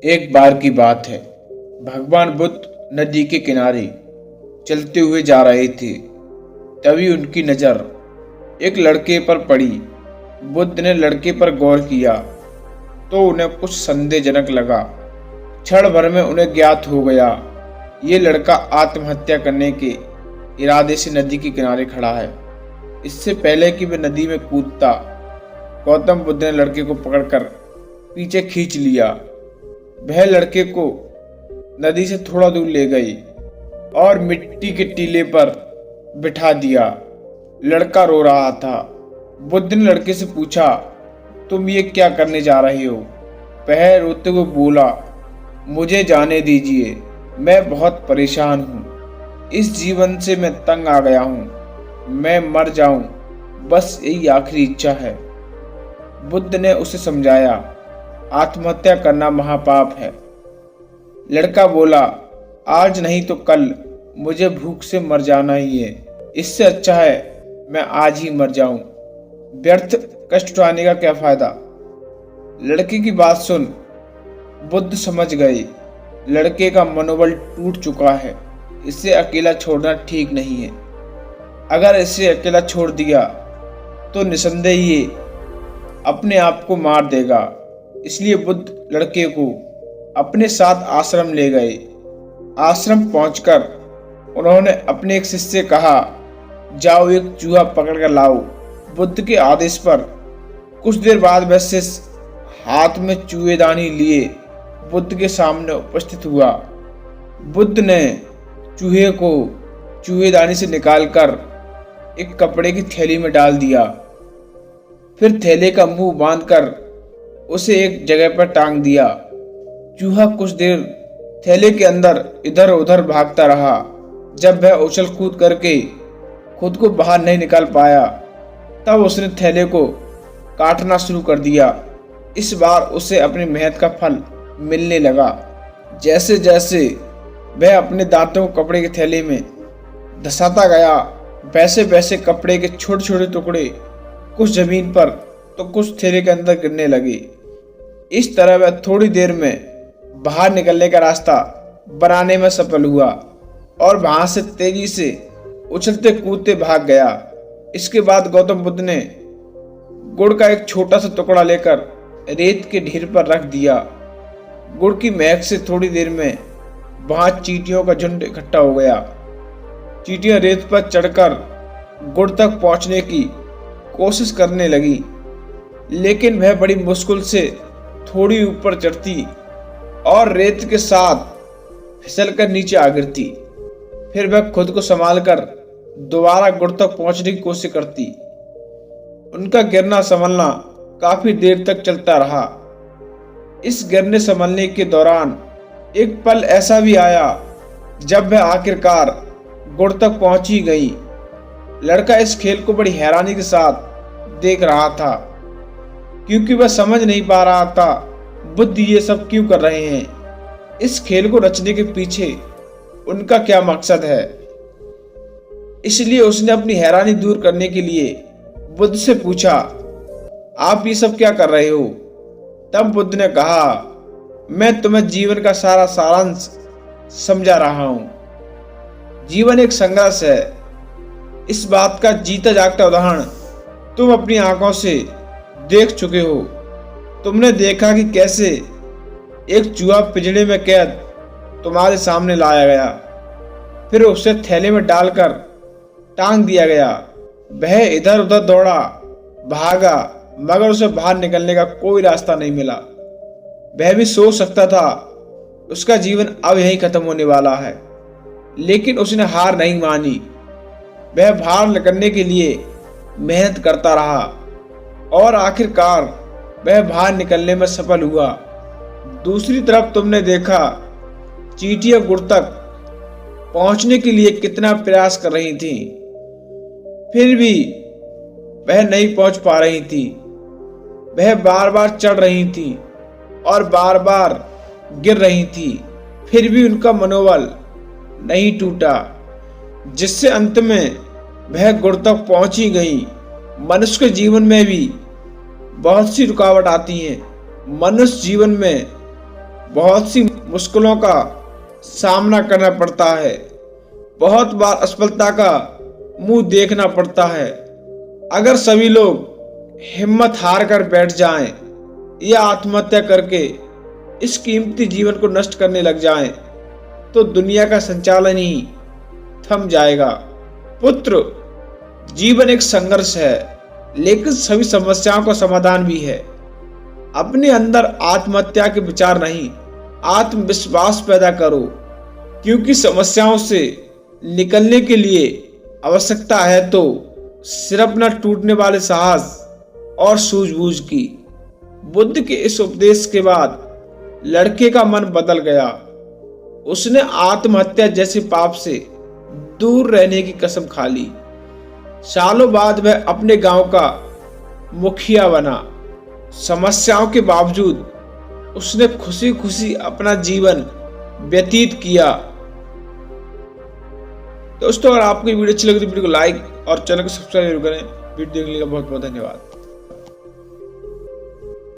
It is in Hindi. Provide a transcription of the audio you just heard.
एक बार की बात है। भगवान बुद्ध नदी के किनारे चलते हुए जा रहे थे। तभी उनकी नज़र एक लड़के पर पड़ी। बुद्ध ने लड़के पर गौर किया तो उन्हें कुछ संदेहजनक लगा। क्षण भर में उन्हें ज्ञात हो गया, ये लड़का आत्महत्या करने के इरादे से नदी के किनारे खड़ा है। इससे पहले कि वह नदी में कूदता, गौतम बुद्ध ने लड़के को पकड़कर पीछे खींच लिया। वह लड़के को नदी से थोड़ा दूर ले गई और मिट्टी के टीले पर बिठा दिया। लड़का रो रहा था। बुद्ध ने लड़के से पूछा, तुम ये क्या करने जा रहे हो? वह रोते हुए बोला, मुझे जाने दीजिए, मैं बहुत परेशान हूँ। इस जीवन से मैं तंग आ गया हूँ। मैं मर जाऊं, बस यही आखिरी इच्छा है। बुद्ध ने उसे समझाया, आत्महत्या करना महापाप है। लड़का बोला, आज नहीं तो कल मुझे भूख से मर जाना ही है। इससे अच्छा है मैं आज ही मर जाऊं। व्यर्थ कष्ट उठाने का क्या फायदा? लड़के की बात सुन बुद्ध समझ गए, लड़के का मनोबल टूट चुका है। इसे अकेला छोड़ना ठीक नहीं है। अगर इसे अकेला छोड़ दिया तो निसंदेह ये अपने आप को मार देगा। इसलिए बुद्ध लड़के को अपने साथ आश्रम ले गए। आश्रम पहुंचकर उन्होंने अपने एक शिष्य से कहा, जाओ एक चूहा पकड़ कर लाओ। बुद्ध के आदेश पर कुछ देर बाद वह शिष्य हाथ में चूहेदानी लिए बुद्ध के सामने उपस्थित हुआ। बुद्ध ने चूहे को चूहेदानी से निकालकर एक कपड़े की थैली में डाल दिया। फिर थैले का मुंह बांधकर उसे एक जगह पर टांग दिया। चूहा कुछ देर थैले के अंदर इधर उधर भागता रहा। जब वह उछल कूद करके खुद को बाहर नहीं निकाल पाया, तब उसने थैले को काटना शुरू कर दिया। इस बार उसे अपनी मेहनत का फल मिलने लगा। जैसे जैसे वह अपने दांतों को कपड़े के थैले में धंसाता गया, वैसे वैसे कपड़े के छोटे छोटे टुकड़े कुछ जमीन पर तो कुछ थैले के अंदर गिरने लगे। इस तरह वह थोड़ी देर में बाहर निकलने का रास्ता बनाने में सफल हुआ और वहां से तेजी से उछलते कूदते भाग गया। इसके बाद गौतम बुद्ध ने गुड़ का एक छोटा सा टुकड़ा लेकर रेत के ढेर पर रख दिया। गुड़ की महक से थोड़ी देर में वहां चींटियों का झुंड इकट्ठा हो गया। चींटियां रेत पर चढ़कर गुड़ तक पहुंचने की कोशिश करने लगी, लेकिन वह बड़ी मुश्किल से थोड़ी ऊपर चढ़ती और रेत के साथ फिसलकर नीचे आ गिरती। फिर वह खुद को संभालकर दोबारा गुड़ तक पहुंचने की कोशिश करती। उनका गिरना संभलना काफी देर तक चलता रहा। इस गिरने संभलने के दौरान एक पल ऐसा भी आया जब वह आखिरकार गुड़ तक पहुंच ही गई। लड़का इस खेल को बड़ी हैरानी के साथ देख रहा था, क्योंकि वह समझ नहीं पा रहा था बुद्ध ये सब क्यों कर रहे हैं। इस खेल को रचने के पीछे उनका क्या मकसद है। इसलिए उसने अपनी हैरानी दूर करने के लिए बुद्ध से पूछा, आप ये सब क्या कर रहे हो? तब बुद्ध ने कहा, मैं तुम्हें जीवन का सारा सारांश समझा रहा हूं। जीवन एक संघर्ष है। इस बात का जीता जागता उदाहरण तुम अपनी आंखों से देख चुके हो। तुमने देखा कि कैसे एक चूहा पिंजरे में कैद तुम्हारे सामने लाया गया, फिर उसे थैले में डालकर टांग दिया गया। वह इधर उधर दौड़ा, भागा, मगर उसे बाहर निकलने का कोई रास्ता नहीं मिला। वह भी सोच सकता था उसका जीवन अब यहीं खत्म होने वाला है, लेकिन उसने हार नहीं मानी। वह बाहर निकलने के लिए मेहनत करता रहा और आखिरकार वह बाहर निकलने में सफल हुआ। दूसरी तरफ तुमने देखा चींटियां गुड़ तक पहुंचने के लिए कितना प्रयास कर रही थीं, फिर भी वह नहीं पहुंच पा रही थी। वह बार बार चढ़ रही थी और बार बार गिर रही थी, फिर भी उनका मनोबल नहीं टूटा, जिससे अंत में वह गुड़ तक पहुंच ही गई। मनुष्य के जीवन में भी बहुत सी रुकावट आती हैं। मनुष्य जीवन में बहुत सी मुश्किलों का सामना करना पड़ता है, बहुत बार असफलता का मुंह देखना पड़ता है। अगर सभी लोग हिम्मत हार कर बैठ जाएं या आत्महत्या करके इस कीमती जीवन को नष्ट करने लग जाएं, तो दुनिया का संचालन ही थम जाएगा। पुत्र, जीवन एक संघर्ष है, लेकिन सभी समस्याओं का समाधान भी है। अपने अंदर आत्महत्या के विचार नहीं, आत्मविश्वास पैदा करो, क्योंकि समस्याओं से निकलने के लिए आवश्यकता है तो सिर्फ न टूटने वाले साहस और सूझबूझ की। बुद्ध के इस उपदेश के बाद लड़के का मन बदल गया। उसने आत्महत्या जैसे पाप से दूर रहने की कसम खा ली। सालों बाद वह अपने गांव का मुखिया बना। समस्याओं के बावजूद उसने खुशी खुशी अपना जीवन व्यतीत किया। दोस्तों, अगर आपको ये वीडियो अच्छी लगी तो वीडियो को लाइक और चैनल को सब्सक्राइब जरूर करें। वीडियो देखने का बहुत बहुत धन्यवाद।